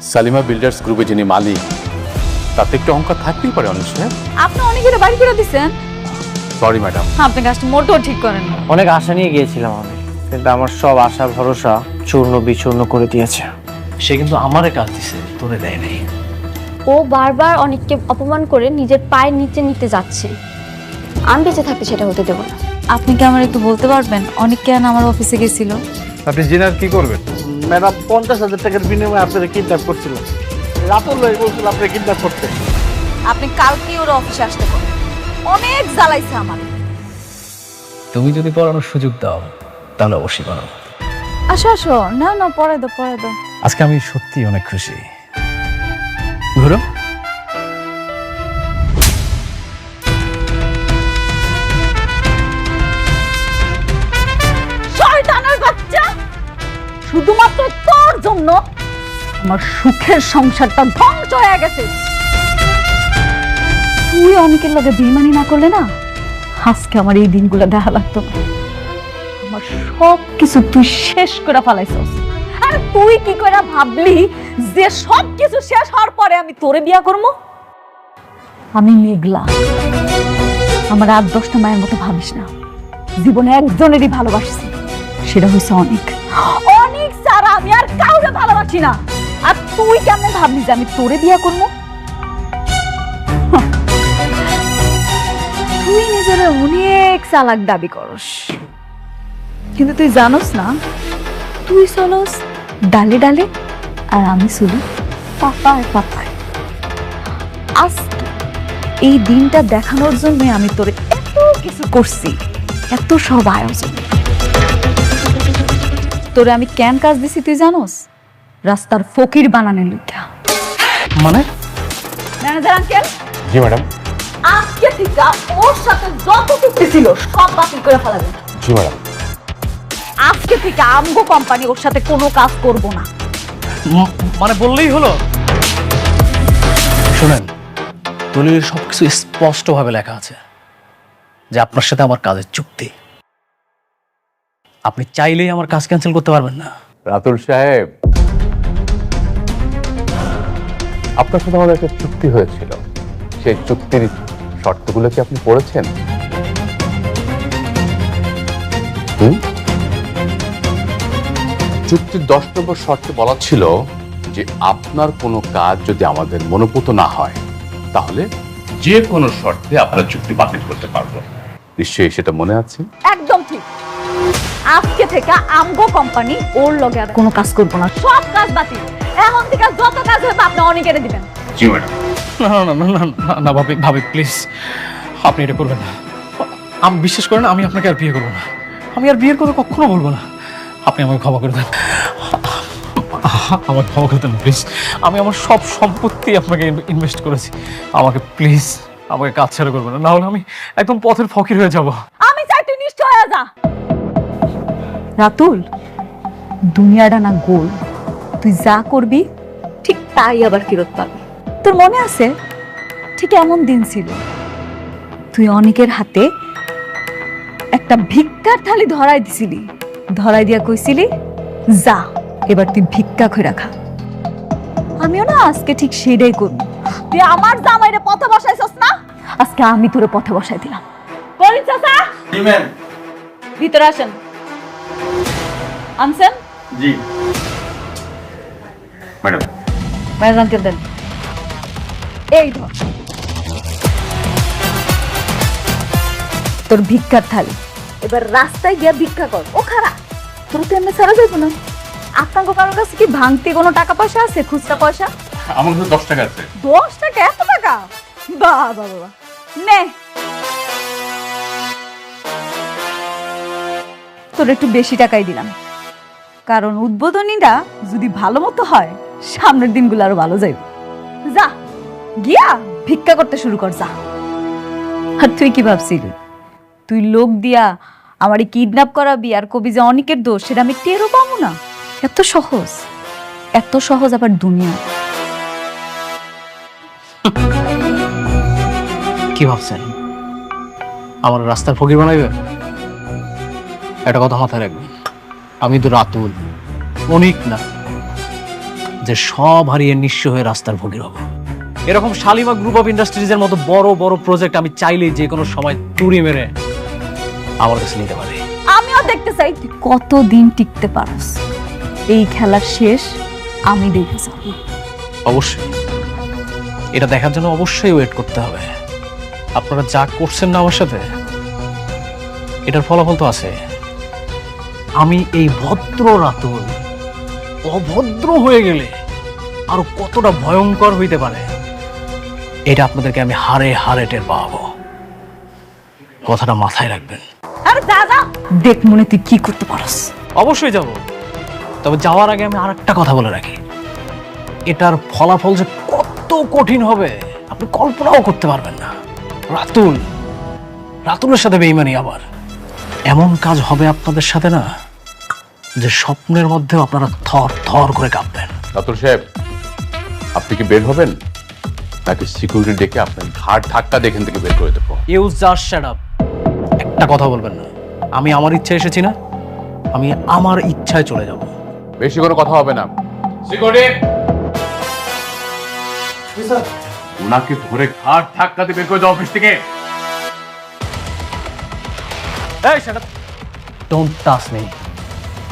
Salima builders গ্রুপে যিনি মালিক, তাতে একটু অহংকার থাকতেই পারে অনিক সাহেব। আপনি অনেকের বাড়ি করে দিচ্ছেন। Sorry madam. আপনি কাজটা মোটেও ঠিক করেন না। অনেক আশা নিয়ে গিয়েছিলাম আমি, কিন্তু আমার সব আশা ভরসা চূর্ণ বিচূর্ণ করে দিয়েছে। সে কিন্তু আমারে কাজ দিছে, তোরে দেয় নাই। ও বারবার অনেককে অপমান করে নিজের পায়ের নিচে নিতে যাচ্ছে। আমি বেঁচে থাকতে সেটা হতে দেব না। আপনি কি আমার একটু বলতে পারবেন অনেক কেন আমার অফিসে গেছিল? আপনি জেনার কি করবেন? ম্যাডাম 50,000 টাকার বিনিময়ে আপনারা কিডন্যাপ করছিল। রাতুল ভাই বলছিল আপনি কিডন্যাপ করতে। আপনি কালকেই ওর অফিসে আসতে পারেন। অনেক জ্বালাইছে আমার। তুমি যদি পড়ানোর সুযোগ দাও তাহলে অবশ্যই পড়াবো। আসো আসো, না না পরে দাও পরে দাও। আজকে আমি সত্যি অনেক খুশি। ঘুরো। শয়তানের বাচ্চা, শুধুমাত্র তোর জন্য আমার সুখের সংসারটা ধ্বংস হয়ে গেছে। তুই অনেকের লগে বেইমানি না করলে না, আজকে আমার এই দিনগুলো দেখা লাগতো না। আমার সব কিছু তুই শেষ করে ফেলাইছস। আর তুই কি করে ভাবলি যে সব কিছু শেষ হওয়ার পরে আমি তোরে বিয়া করবো? আমি মেঘলা, আমার 8-10টা মায়ের মতো ভাবিস না। জীবনে একজনেরই ভালোবাসছি, সেটা হয়েছে অনেক। অনেক ছাড়া আমি আর কাউকে ভালোবাসি না। আর তুই কেমনে ভাবলি যে আমি তোরে বিয়া করবো? তুই নিজের অনেক চালাক দাবি করস, কিন্তু তুই জানোস না তুই চলস ডালে ডালে আর আমি চলি পাতায় পাতায়। আজকে এই দিনটা দেখানোর জন্য আমি তোরে এত কিছু করছি, এত সব আয়োজন। তোরে আমি কেন কাজ দিছি তুই জানোস? রাস্তার ফকির বানানোর লইটা। মানে? ম্যানেজার আঙ্কেল, জি ম্যাডাম। আজকে থেকে ওর সাথে যত চুক্তি ছিল সব বাতিল করে ফেলাবেন। জি ম্যাডাম। আজকে থেকে আমগো কোম্পানি ওর সাথে কোনো কাজ করব না। মানে বললেই হলো? শুনেন, দলিলের সবকিছু স্পষ্টভাবে লেখা আছে যে আপনার সাথে আমার কাজের চুক্তি। আপনি চাইলেই আমার কাজ ক্যান্সেল করতে পারবেন না। রাতুল সাহেব, আপনার সাথে আমাদের একটা চুক্তি হয়েছিল, সেই চুক্তির শর্তগুলো কি আপনি পড়েছেন? চুক্তির 10 নম্বর শর্তে বলা ছিল যে আপনার কোনো কাজ যদি আমাদের মনোপুত না হয় তাহলে যে কোনো শর্তে আপনার চুক্তি বাতিল করতে পারবো। নিশ্চয়ই সেটা মনে আছে? একদম ঠিক। আজকে থেকে আমগো কোম্পানি ওর লগে আর কোনো কাজ করব না, সব কাজ বাতিল। এখন থেকে যত কাজ হবে আপনি অনেকের দিবেন। জি ম্যাডাম। না না না না না না ভাবি, ভাবি প্লিজ, আপনি এটা করবেন না। আমি বিশ্বাস করেন, আমি আপনাকে আর বিয়ে করবো না। আমি আর বিয়ের কথা কখনো বলবো না। আপনি আমাকে ক্ষমা করে দেন, আমাকে ক্ষমা করে দেন প্লিজ। আমি আমার সব সম্পত্তি আপনাকে ইনভেস্ট করেছি। আমাকে প্লিজ, আমাকে কাজ ছেড়ে করবেন না, না হলে আমি একদম পথের ফকির হয়ে যাব। আমি চাই তুই নিষ্ঠ হয়ে যা। রাতুল, দুনিয়াটা না গোল, তুই যা করবি ঠিক তাই আবার ফেরত পাবি। তোর মনে আছে ঠিক এমন দিন ছিল, তুই অনেকের হাতে একটা ভিক্ষার থালি ধরাই দিছিলি, ধরাই দিয়া কইছিলি যা এবার তুই ভিক্ষা করে খা। আমিও না আজকে ঠিক সেটাই করব। তুই আমার জামাইরে পথে বসাইছস না, আজকে আমি তোরে পথে বসাই দিলাম। বলিন চাচা, জি ম্যাম। ভিতরে আসেন। আনছেন? জি ম্যাডাম। ম্যানেজার আঙ্কেল দেন। এই ধর তোর ভিক্ষার থালি, এবার রাস্তায় গিয়া ভিক্ষা কর। ও খারাপ, তোর তো এমনি ছাড়া যাইব না। আপনার কারোর কাছে কি ভাঙতে কোনো টাকা পয়সা আছে, খুচরা পয়সা? আমার কাছে 10 টাকা আছে। 10 টাকা? এত টাকা? বাহ বাহ বাহ, নে তোর একটু বেশি টাকাই দিলাম, কারণ উদ্বোধনীটা যদি ভালো মতো হয় সামনের দিনগুলো আরো ভালো যাইবে। যা গিয়া ভিক্ষা করতে শুরু কর যা। আর তুই কি ভাবছিলি তুই লোক দিয়া আমারে কিডন্যাপ করাবি আর কবি যে অনেকের দোষ সেটা আমি টেরও পাবো না? এত সহজ, এত সহজ আবার দুনিয়া। কি ভাবছেন আমার রাস্তার ফকির বানাইবে? একটা কথা মাথায় রাখবেন, আমি তো রাতুল, অনেক না। যে সব হারিয়ে নিঃস্ব হয়ে রাস্তার ভোগী হব। এরকম শালিমা গ্রুপ অফ ইন্ডাস্ট্রিজের মতো বড় বড় প্রজেক্ট আমি চাইলেই যে কোনো সময় তুড়ি মেরে আমার কাছে নিতে পারি। আমিও দেখতে চাই তুই কতদিন টিকতে পারস। এই খেলার শেষ আমি দেখে যাব। অবশ্যই এটা দেখার জন্য অবশ্যই ওয়েট করতে হবে। আপনারা যা করছেন না আমার সাথে, এটার ফলাফল তো আছে। আমি এই ভদ্র রাতুল অভদ্র হয়ে গেলে আরো কতটা ভয়ঙ্কর হইতে পারে এটা আপনাদেরকে আমি হারে হারে টের পাবো। কথাটা মাথায় রাখবেন। আরে দাদা দেখ মনে তুই কি করতে পারস। অবশ্যই যাব, তবে যাওয়ার আগে আমি আর একটা কথা বলে রাখি, এটার ফলাফল যে কত কঠিন হবে আপনি কল্পনাও করতে পারবেন না। রাতুলের সাথে বেইমানি, আবার এমন কাজ হবে আপনাদের সাথে না যে স্বপ্নের মধ্যেও আপনারা থর থর করে কাঁপবেন। রাতুল সাহেব, আপনি কি বের হবেন নাকি সিকিউরিটি ডেকে আপনার ঘাট ধাক্কা দিয়ে এখান থেকে বের করে দেবো? You just shut up. একটা কথা বলবেন না। আমি আমার ইচ্ছা এসেছি না, আমি আমার ইচ্ছায় চলে যাব। বেশি কোনো কথা হবে না। সিকিউরিটি, ওনাকে ধরে ঘাট ধাক্কা দিয়ে বের করে দাও অফিস থেকে। এই shut up, don't touch me.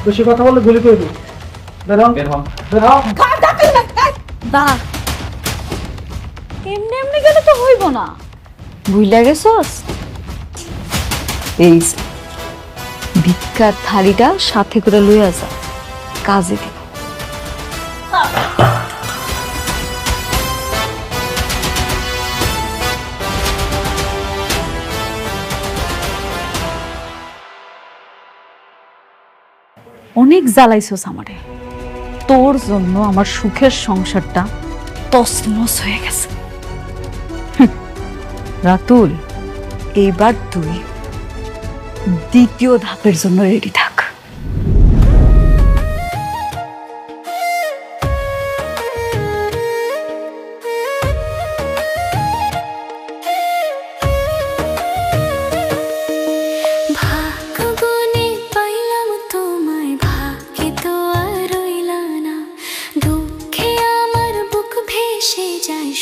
বেশি কথা বললে গুলি করে দিই। বের হন, বের হন। দা এমনি এমনি গেলে তো হইব না। বুঝলা গেছস? এই যে, ভিক্ষার থালিটা সাথে করে লইয়া যা, কাজে দিব। অনেক জ্বালাইছস আমারে। তোর জন্য আমার সুখের সংসারটা তছনছ হয়ে গেছে। রাতুল, এইবার তুই দ্বিতীয় ধাপের জন্য রেডি থাক।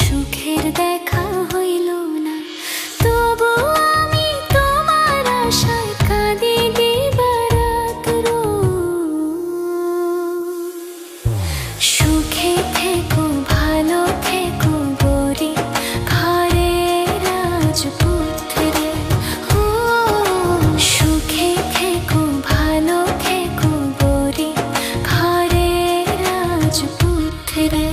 সুখের দেখা হইল না, তবু আমি তোমার আশায় কাঁদি দিবারাত সুখে থেকো ভালো থেকো গরি ঘরে রাজপুত্রে। ও সুখে থেকো ভালো থেকো গরি ঘরে রাজপুত্রে।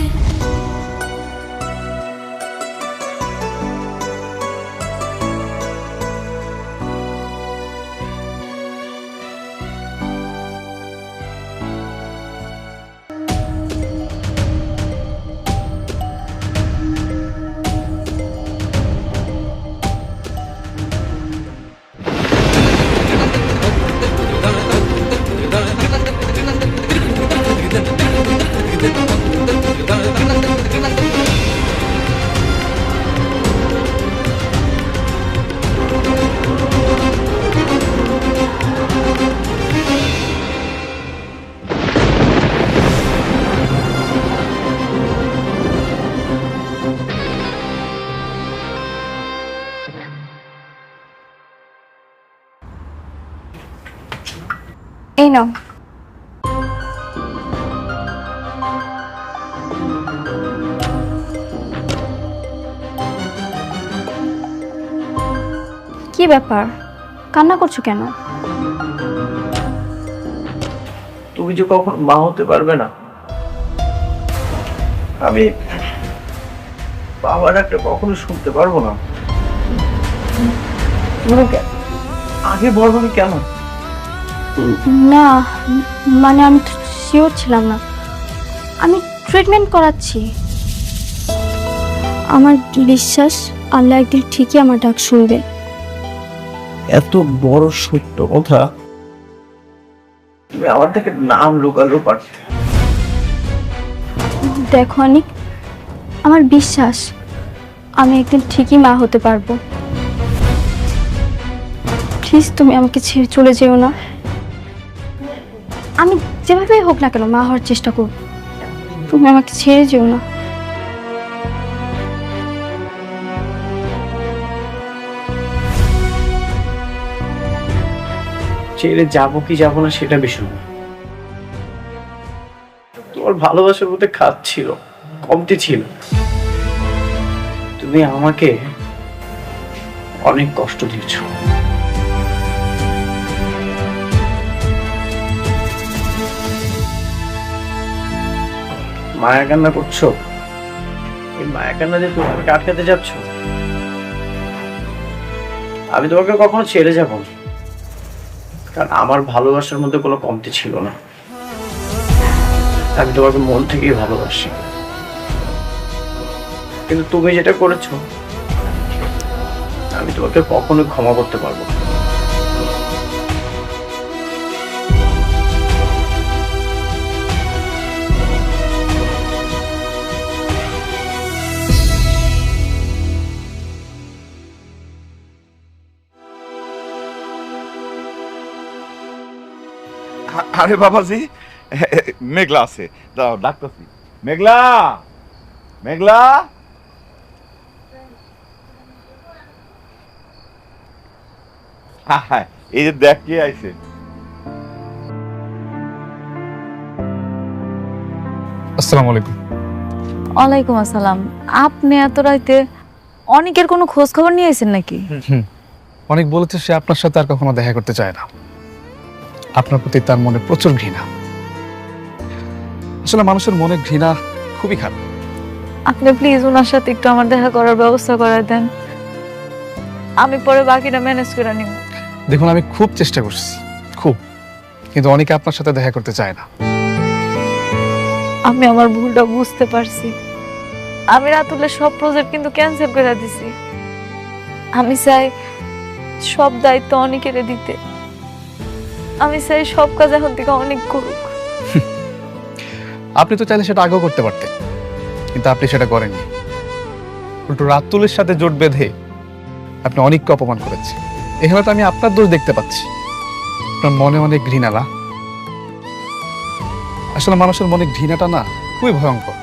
এই নাও। কি ব্যাপার, কান্না করছো কেন? তুমি যে কখন মা হতে পারবে না, আমি বাবার একটা কখনো শুনতে পারবো না। তুমি আগে বলবো না কেন? না মানে আমি শিওর ছিলাম না। আমি ট্রিটমেন্ট করাচ্ছি। আমার বিশ্বাস আল্লাহ একদিন ঠিকই আমার ডাক শুনবে। এত বড় সত্য কথা তুমি আমার থেকে নাম লুকালো পারতে। দেখো অনিক, আমার বিশ্বাস আমি একদিন ঠিকই মা হতে পারবো। প্লিজ তুমি আমাকে ছেড়ে চলে যেও না। আমি যেভাবেই হোক না কেন মা হওয়ার চেষ্টা করব। তুমি আমাকে ছেড়ে যেও না। ছেড়ে যাবো কি যাবো না সেটা বিষয় না। তোমার ভালোবাসার মধ্যে খাত ছিল, কমতি ছিল। তুমি আমাকে অনেক কষ্ট দিয়েছো। মায়া কান্না করছো, এই মায়া কান্না দিয়ে তুমি আমাকে আটকাতে যাচ্ছ। আমি তোমাকে কখনো ছেড়ে যাব না, কারণ আমার ভালোবাসার মধ্যে কোনো কমতি ছিল না। আমি তোমাকে মন থেকেই ভালোবাসি, কিন্তু তুমি যেটা করেছো আমি তোমাকে কখনোই ক্ষমা করতে পারবো না। আরে বাবাজি, মেঘলা আছে, দাও ডাকতেছি। মেঘলা, মেঘলা, হ্যাঁ, এই যে দেখ কে আইছে। আসসালামু আলাইকুম। ওয়ালাইকুম আসসালাম। আপনি এত রাইতে অনেকের কোনো খোঁজ খবর নিয়ে আইছেন নাকি? অনেক বলেছে সে আপনার সাথে আর কখনো দেখা করতে চায় না। আপনার প্রতি তার মনে প্রচুর ঘৃণা। আসলে মানুষের মনে ঘৃণা খুবই খারাপ। আপনি প্লিজ ওনার সাথে একটু আমার দেখা করার ব্যবস্থা করে দেন, আমি পরে বাকিটা ম্যানেজ করে নিব। দেখুন, আমি খুব চেষ্টা করছি, খুব, কিন্তু অনেকে আপনার সাথে দেখা করতে চায় না। আমি আমার ভুলটা বুঝতে পারছি। আমি রাতুলের সব প্রজেক্ট কিন্তু ক্যান্সেল করে দিছি। আমি চাই সব দায়িত্ব অনেকের দিতে। আমি চাই সব কাজ এখন থেকে অনেক করুক। আপনি তো চাইলে সেটা আগেও করতে পারতেন, কিন্তু আপনি সেটা করেননি। উল্টো রাতুলের সাথে জোট বেঁধে আপনি অনেককে অপমান করেছেন। এখানে তো আমি আপনার দোষ দেখতে পাচ্ছি। আপনার মনে অনেক ঘৃণা না? আসলে মানুষের মনে ঘৃণাটা না খুবই ভয়ঙ্কর।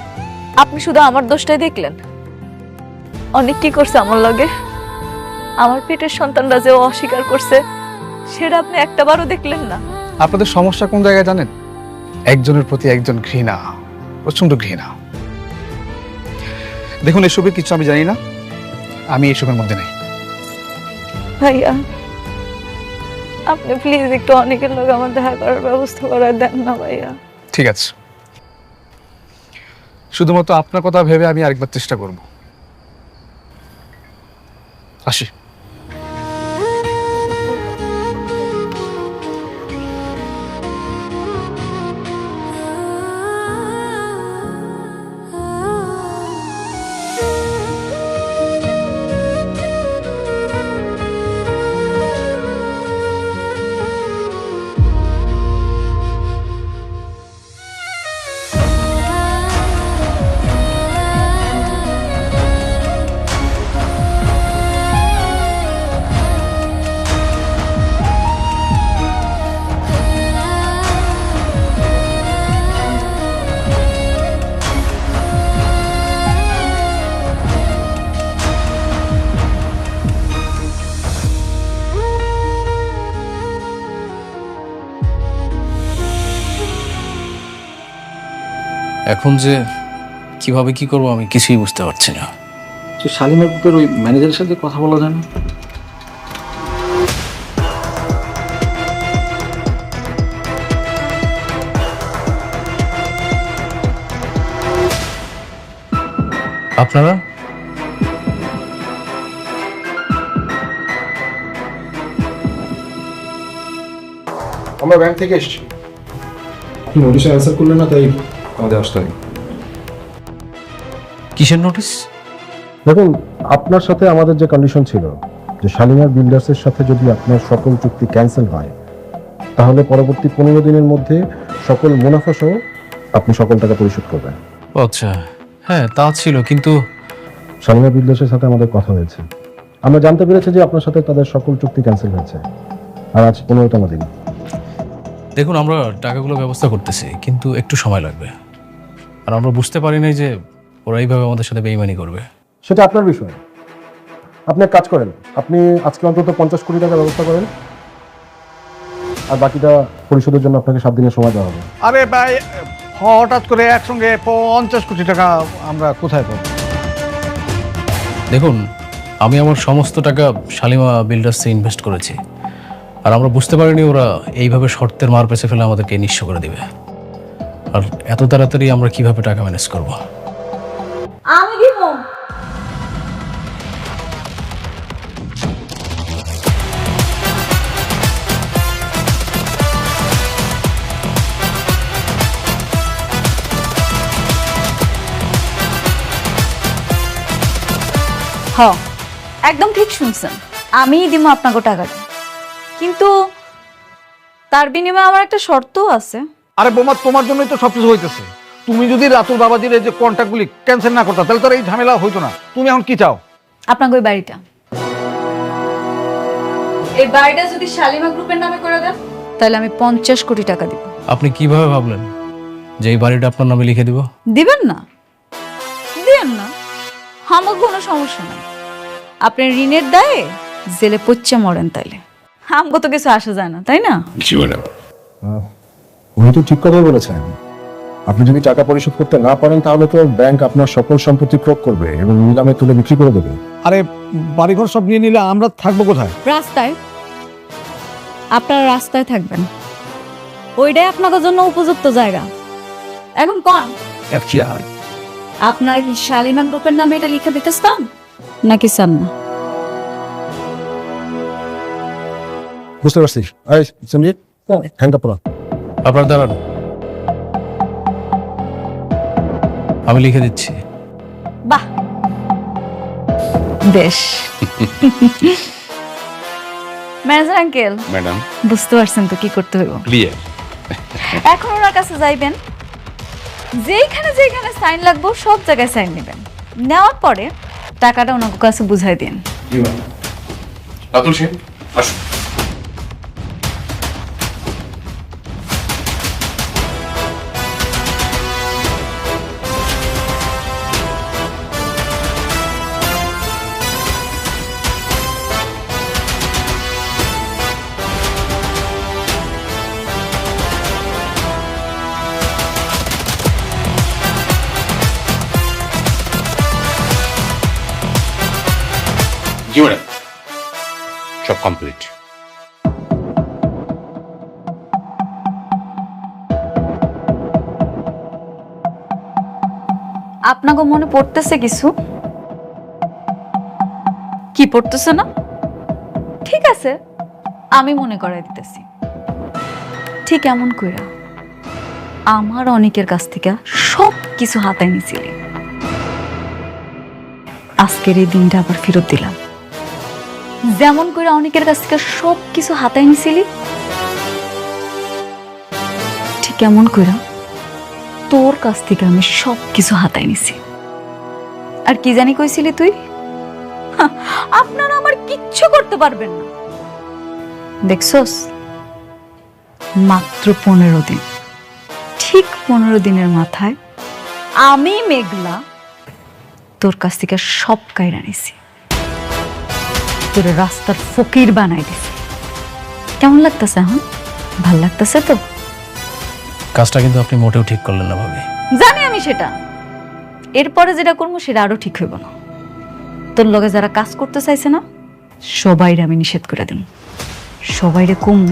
আপনি শুধু আমার দোষটাই দেখলেন। অনেক কি করছে আমার লগে। আমার পেটের সন্তানরা যে অস্বীকার করছে সেটা আপনি একটাবারও দেখলেন না। আপনাদের সমস্যা কোন জায়গায় জানেন? একজনের প্রতি একজন ঘৃণা, প্রচন্ড ঘৃণা। দেখুন, এসবের কিছু আমি জানি না, আমি এসবের মধ্যে নেই। ভাইয়া, আপনি প্লিজ একটু অনেকের লোক আমার দেখা করার ব্যবস্থা করে দেন না ভাইয়া। ঠিক আছে, শুধুমাত্র আপনার কথা ভেবে আমি আরেকবার চেষ্টা করব। আসি। এখন যে কিভাবে কি করবো আমি কিছুই বুঝতে পারছি না। শালিমার গ্রুপের ওই ম্যানেজারের সাথে কথা বলা যায় না? আপনারা আমরা ব্যাংক থেকে এসেছি। নোটিশে অ্যান্সার করলেন না, তাই আমাদের আসতে হবে। কিসের নোটিশ? দেখুন, আপনার সাথে আমাদের যে কন্ডিশন ছিল যে শালিমার বিল্ডার্সের সাথে যদি আপনার সকল চুক্তি ক্যান্সেল হয় তাহলে পরবর্তী 15 দিনের মধ্যে সকল মুনাফা সহ আপনি সকল টাকা পরিশোধ করবেন। আচ্ছা, হ্যাঁ তা ছিল, কিন্তু শালিমা বিল্ডার্সের সাথে আমাদের কথা হয়েছে। আমরা জানতে পেরেছি যে আপনার সাথে তাদের সকল চুক্তি ক্যান্সেল হয়েছে, আর আজ 15তম দিন। দেখুন, আমরা টাকাগুলো ব্যবস্থা করতেছি, কিন্তু একটু সময় লাগবে। আর আমরা বুঝতে পারি নাই যে ওরা এইভাবে আমাদের সাথে বেইমানি করবে। সেটা আপনার বিষয়। আপনি এক কাজ করেন, আপনি আজকে অন্তত 50 কোটি টাকার ব্যবস্থা করেন, আর বাকিটা পরিশোধের জন্য আপনাকে 7 দিনের সময় দেওয়া হবে। আরে ভাই, হঠাৎ করে একসঙ্গে 50 কোটি টাকা আমরা কোথায় পাবো? দেখুন, আমি আমার সমস্ত টাকা শালিমা বিল্ডার্সে ইনভেস্ট করেছি, আর আমরা বুঝতে পারিনি ওরা এইভাবে শর্তের মার পেছে ফেলে আমাদেরকে নিঃস্ব করে দিবে। আর এত তাড়াতাড়ি আমরা কিভাবে টাকা ম্যানেজ করব? আমি দিব। একদম ঠিক শুনছেন, আমিই দিব আপনাকে টাকাটা, কিন্তু তার বিনিময়ে আমার একটা শর্তও আছে। আরে বোমা, তোমার জন্যই তো সবকিছু হইতেছে। তুমি যদি রাতুল বাবাজির এই যে কন্ট্রাক্টগুলি ক্যান্সেল না করতা, তাহলে তো এই ঝামেলা হইতো না। তুমি এখন কি চাও? আপনাকে ওই বাড়িটা, এই বাড়িটা যদি শালিমা গ্রুপের নামে করে দেন, তাহলে আমি 50 কোটি টাকা দিব। আপনি কিভাবে ভাবলেন যে এই বাড়িটা আপনার নামে লিখে দিব? দিবেন না? দিবেন না, আমার কোনো সমস্যা নাই। আপনি ঋণের দায়ে জেলে পচ্চা মরেন, তাইলে আমগো তো কিছু আসা যায় না, তাই না? জি ম্যাডাম। উনি তো ঠিক কথাই বলেছেন। আপনি যদি টাকা পরিশোধ করতে না পারেন, তাহলে তো ব্যাংক আপনার সকল সম্পত্তি ক্রয় করবে এবং নিলামে তুলে বিক্রি করে দেবে। আরে বাড়িঘর সব নিয়ে নিলে আমরা থাকবো কোথায়? রাস্তায়। আপনারা রাস্তায় থাকবেন, ওইটাই আপনাদের জন্য উপযুক্ত জায়গা। এখন কোন আপনারা কি শালিমা গ্রুপের নামে এটা লিখে দিতে চান নাকি চান না? বুঝতে পারছিস? এই সঞ্জিত, হ্যান্ড আপ করা। আপনার দাঁড়ান, আমি লিখে দিচ্ছি। বাহ, বেশ। ম্যানেজার আঙ্কেল, ম্যাডাম, বুঝতে পারছেন তো কি করতে হইব? ক্লিয়ার। এখন ওনার কাছে যাইবেন, যেখানে যেখানে সাইন লাগবে সব জায়গায় সাইন নেবেন। নেওয়ার পরে টাকাটা ওনার কাছে বুঝাই দিন। রাতুল সাহেব, আসুন। জি ম্যাডাম, সব কমপ্লিট। আপনাকে মনে পড়তেছে কিছু? কি পড়তেছে না? ঠিক আছে, আমি মনে করাই দিতেছি। ঠিক এমন কইরা আমার অনেকের কাছ থেকে সব কিছু হাতায় নিছিলি, আজকের এই দিনটা আবার ফেরত দিলাম। যেমন করে অনেকের কাছ থেকে সব কিছু হাতায় নিছিলি, ঠিক এমন করে তোর কাছ থেকে আমি সব কিছু হাতায় নিছি। আর কি জানি কইছিলি তুই? আপনারা আমার কিচ্ছু করতে পারবেন না। দেখছস, মাত্র 15 দিন, ঠিক 15 দিনের মাথায় আমি মেঘলা তোর কাছ থেকে সব কাইরা নিছি, তোর রাস্তার ফকির বানাই দিছি। কেমন লাগতেছে এখন? ভাল লাগতেছে তো? কাজটা কিন্তু আপনি মোটেও ঠিক করলেন না ভাবি। জানি আমি সেটা, এরপরে যেটা করবো সেটা আরো ঠিক হইব না। তোর লগে যারা কাজ করতে চাইছে না, সবাইরে আমি নিষেধ করে দিন। সবাইরে কম,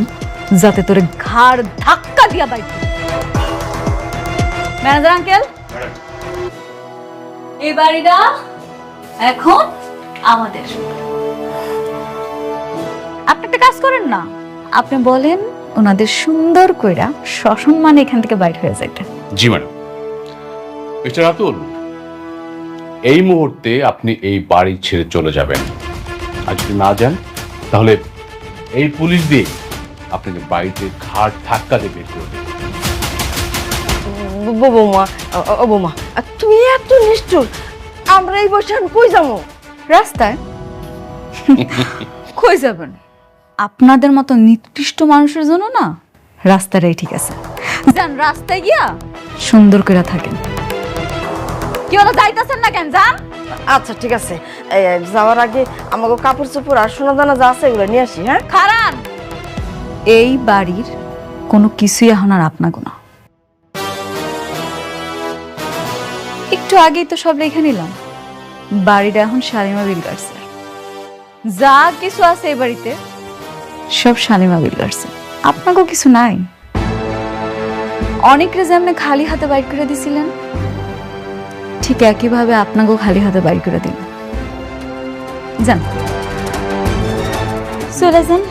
যাতে তোরে ঘাড় ধাক্কা দিয়া বাইর করে। ম্যানেজার আঙ্কেল, এই বাড়িটা এখন আমাদের। আপনি একটা কাজ করেন না, আপনি বলেন ওনাদের সুন্দর কইরা সসম্মানে এখান থেকে বাইর হয়ে যাইতে। জি ম্যাডাম। মিস্টার রাতুল, এই মুহূর্তে আপনি এই বাড়ি ছেড়ে চলে যাবেন। আর যদি না যান, তাহলে এই পুলিশ দিয়ে আপনাকে বাড়িতে ঘাট ধাক্কা দিয়ে বের করে দেবে। বৌমা, বৌমা, তুমি এত নিষ্ঠুর। আমরা এই বসে কই যাবো? রাস্তায়। কই যাবেন? আপনাদের মতো নিকৃষ্ট মানুষের জন্য না রাস্তাটাই ঠিক আছে। যান, রাস্তায় গিয়া সুন্দর করে থাকেন। কি হলো, যাইতেছেন না কেন? যান। আচ্ছা ঠিক আছে, যাওয়ার আগে আমাকে কাপড় চোপড় আর সোনা দানা যা আছে এগুলো নিয়ে আসি। হ্যাঁ, খারান, এই বাড়ির কোনো কিছুই এখন আর আপনাকে না। একটু আগেই তো সব রেখে নিলাম। বাড়িটা এখন শালিমা বিল্ডার্সের। যা কিছু আছে এই বাড়িতে সব শালিমা বিল্ডার্সের। আপনাকেও কিছু নাই। অনেকরে যেমন খালি হাতে বাইর করে দিছিলেন, ঠিক একইভাবে আপনাকেও খালি হাতে বাইর করে দিন। যান, চলে যান।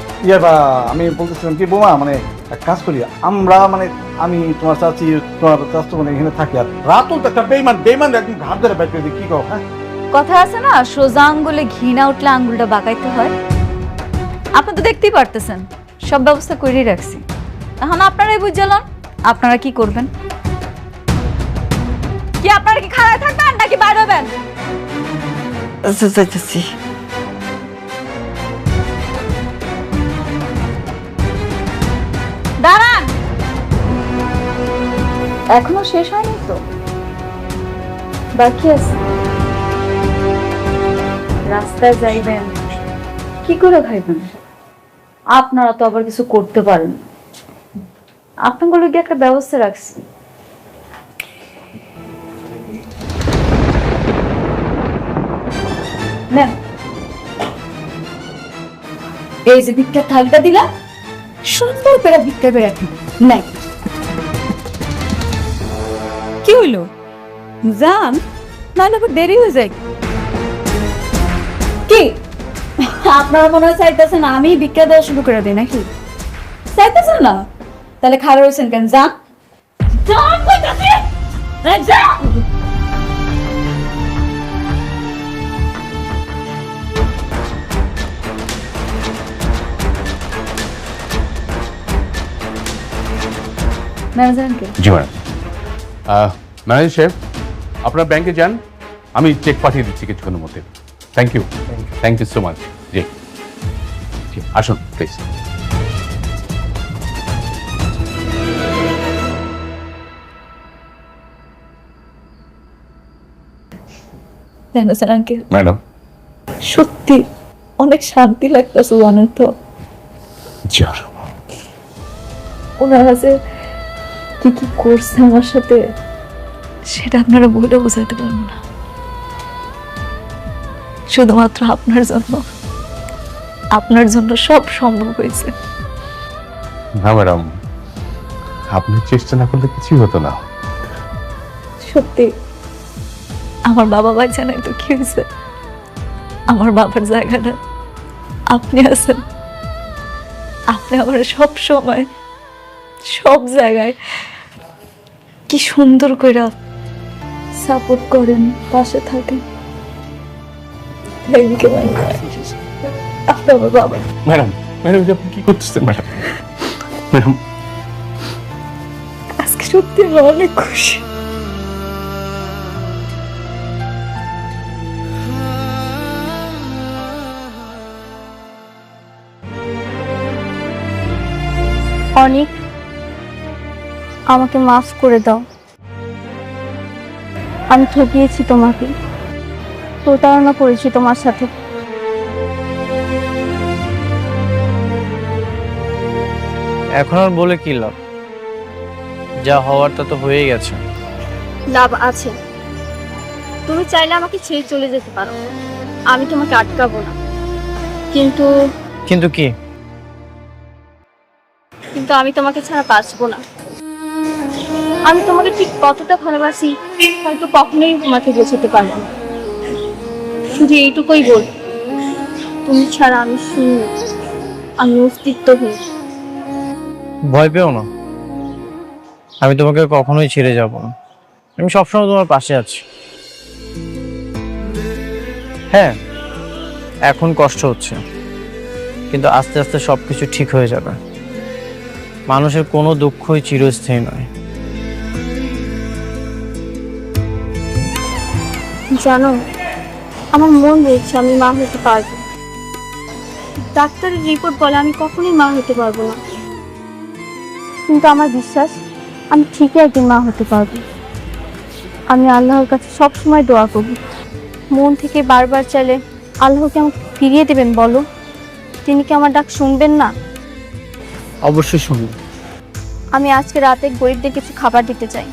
আমি বলতেছিলাম কি বোমা, মানে এক কাজ করি আমরা, মানে আমি তোমার চাচি তোমার চাচু মানে এখানে থাকি, আর রাতুল তো একটা বেইমান একদম ঘাট ধরে বাইর করে দিই, কি কও? হ্যাঁ, কথা আছে না, সোজা আঙ্গুলে ঘি না উঠলে আঙ্গুলটা বাঁকাইতে হয়। আপনি তো দেখতেই পারতেছেন সব ব্যবস্থা করেই রাখছি। এখন আপনারাই বুঝলেন আপনারা কি করবেন। কি আপনারা কি খাড়ায় থাকবেন নাকি বাইরে হবেন? যাইতেছি। দাঁড়ান, এখনো শেষ হয়নি তো, বাকি আছে। রাস্তায় যাইবেন, কি করে খাইবেন? আপনারা তো আবার কিছু করতে পারেন। আপনাগুলো গিয়ে একটা ব্যবস্থা রাখছি। নেন, এই যে ভিক্ষার থালটা দিলাম, সুন্দর করে ভিক্ষা করে রাখেন। নাই কি হইলো? যান, নাহলে আবার দেরি হয়ে যায়। কি আপনারা মনে হয় চাইতেছেন আমি ভিক্ষা দেওয়া শুরু করে দিই নাকি? চাইতেছেন না? তাহলে খারাপ হয়েছেন কেন? যান, যান কইতাছি, যান। ম্যানেজারকে জি ম্যাডাম। ম্যানেজার সাহেব, আপনার ব্যাংকে যান, আমি চেক পাঠিয়ে দিচ্ছি কিছুক্ষণের মধ্যে। Thank you so much. জি জি, আসুন প্লিজ। ম্যাডাম, সত্যি অনেক শান্তি লাগতেছে জানেন তো। জি ওনারা যে কি কি করছে আমার সাথে সেটা আপনারা বলে বোঝাতে পারবো না। শুধুমাত্র আপনার জন্য সব সম্ভব হয়েছে। না ম্যাডাম, আপনি চেষ্টা না করলে কিছুই হতো না। সত্যি আমার বাবা বাচ্চা নাই তো কি হয়েছে, আমার বাবার জায়গাটা আপনি আছেন। আপনি আমার সব সময় সব জায়গায় কি সুন্দর করে সাপোর্ট করেন, পাশে থাকেন। আপনি আমার বাবা। ম্যাডাম, আপনি কি করতেছেন ম্যাডাম? আজকে সত্যি আমি অনেক খুশি। অনেক আমাকে মাফ করে দাও। আমি ঠকিয়েছি তোমাকে, প্রতারণা করেছি তোমার সাথে। এখন আর বলে কি লাভ? যা হওয়ার তা তো হয়ে গেছে। লাভ আছে, তুমি চাইলে আমাকে ছেড়ে চলে যেতে পারো, আমি তোমাকে আটকাবো না। কিন্তু কিন্তু কি? কিন্তু আমি তোমাকে ছাড়া বাঁচবো না। আমি তোমাকে ঠিক কতটা ভালোবাসি হয়তো কখনোই তোমাকে বোঝাতে পারবো না। শুধু এইটুকুই বল, তুমি ছাড়া আমি শূন্য, আমি অস্তিত্বহীন। ভয় পেও না, আমি তোমাকে কখনোই ছেড়ে যাব না। আমি সবসময় তোমার পাশে আছি। হ্যাঁ, এখন কষ্ট হচ্ছে, কিন্তু আস্তে আস্তে সবকিছু ঠিক হয়ে যাবে। মানুষের কোনো দুঃখই চিরস্থায়ী নয়। জানো, আমার মন বলছে আমি মা হতে পারবো। ডাক্তারের রিপোর্ট বলে আমি কখনোই মা হতে পারবো না, কিন্তু আমার বিশ্বাস আমি ঠিকই একদিন মা হতে পারবো। আমি আল্লাহর কাছে সব সময় দোয়া করি, মন থেকে বারবার চাইলে আল্লাহকে আমাকে ফিরিয়ে দেবেন বলো? তিনি কি আমার ডাক শুনবেন না? অবশ্যই শুনুন। আমি আজকে রাতে গরিবদের কিছু খাবার দিতে চাই।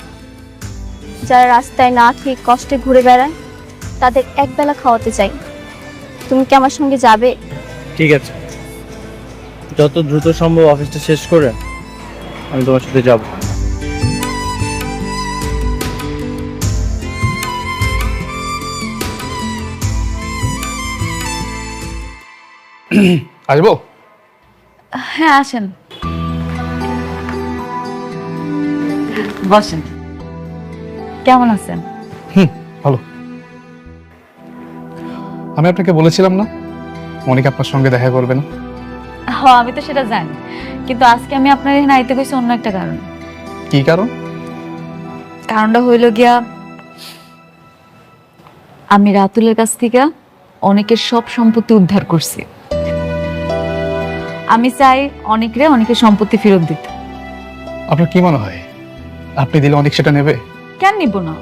যারা রাস্তায় না খেয়ে কষ্টে ঘুরে বেড়ায় তাদের একবেলা খাওয়াতে চাই। তুমি কি আমার সঙ্গে যাবে? ঠিক আছে, যত দ্রুত সম্ভব অফিসটা শেষ করে আমি তোমার সাথে যাব। আসবো? হ্যাঁ আসেন, বসেন। কেমন আছেন? ভালো। আমি আপনাকে বলেছিলাম না মনিকা আপনার সঙ্গে দেখা করবে না? হ্যাঁ আমি তো সেটা জানি, কিন্তু আজকে আমি আপনার এখানে আইতে কইছি অন্য একটা কারণ। কি কারণ? কারণটা হইল গিয়া, আমি রাতুলের কাছ থেকে অনেকের সব সম্পত্তি উদ্ধার করছি। আমি চাই অনেকের সম্পত্তি ফেরত দিতে। আপনার কি মনে হয় আপনি দিলে অনেক সেটা নেবে? কেন নিব না?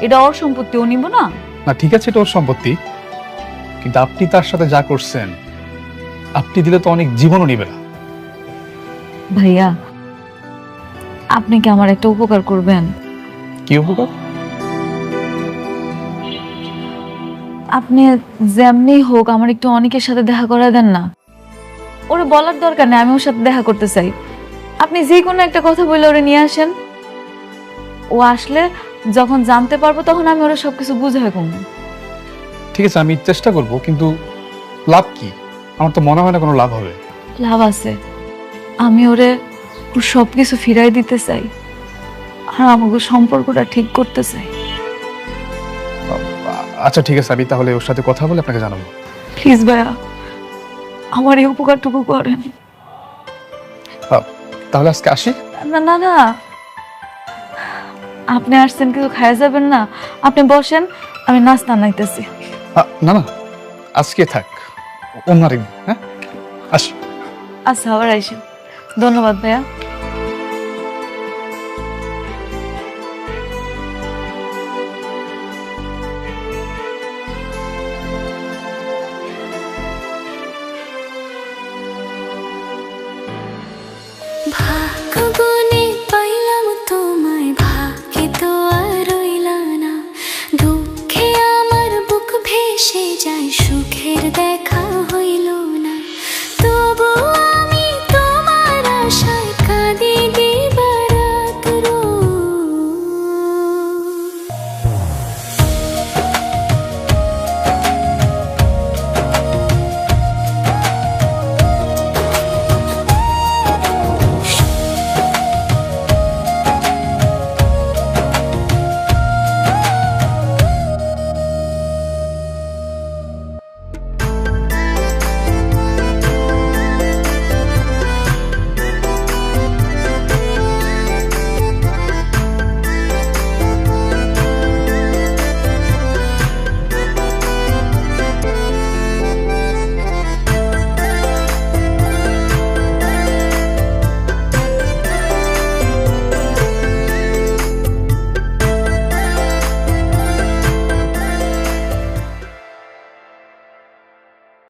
এটা ওর সম্পত্তি, ও নিব না? না ঠিক আছে, এটা ওর সম্পত্তি, কিন্তু আপনি তার সাথে যা করছেন আপনি দিলে তো অনেক জীবনও নিবে না। ভাইয়া আপনি কি আমার একটা উপকার করবেন? কি উপকার? আপনি যেমনি হোক আমার একটু অনেকের সাথে দেখা করা দেন না। ওরে বলার দরকার নেই আমি ওর সাথে দেখা করতে চাই। আপনি যে কোনো একটা কথা বলে ওরে নিয়ে আসেন। ও আসলে যখন জানতে পারবো তখন আমি ওরা সবকিছু বুঝাই কম। ঠিক আছে, আমি চেষ্টা করব, কিন্তু লাভ কি? আমার তো মনে হয় না কোনো লাভ হবে। লাভ আছে, আমি ওরে ওর সবকিছু ফিরাই দিতে চাই আর আমাকে সম্পর্কটা ঠিক করতে চাই। আচ্ছা ঠিক আছে, আমি তাহলে ওর সাথে কথা বলে আপনাকে জানাবো। প্লিজ ভাইয়া আমার এই উপকারটুকু করেন। তাহলে আজকে আসি? না না না, আপনি আসছেন কিছু খাওয়া যাবেন না? আপনি বসেন, আমি নাস্তা নাইতেছি। না না, আজকে থাক, অন্য আরেকদিন। হ্যাঁ আসি। আচ্ছা আবার আইসেন। ধন্যবাদ ভাইয়া।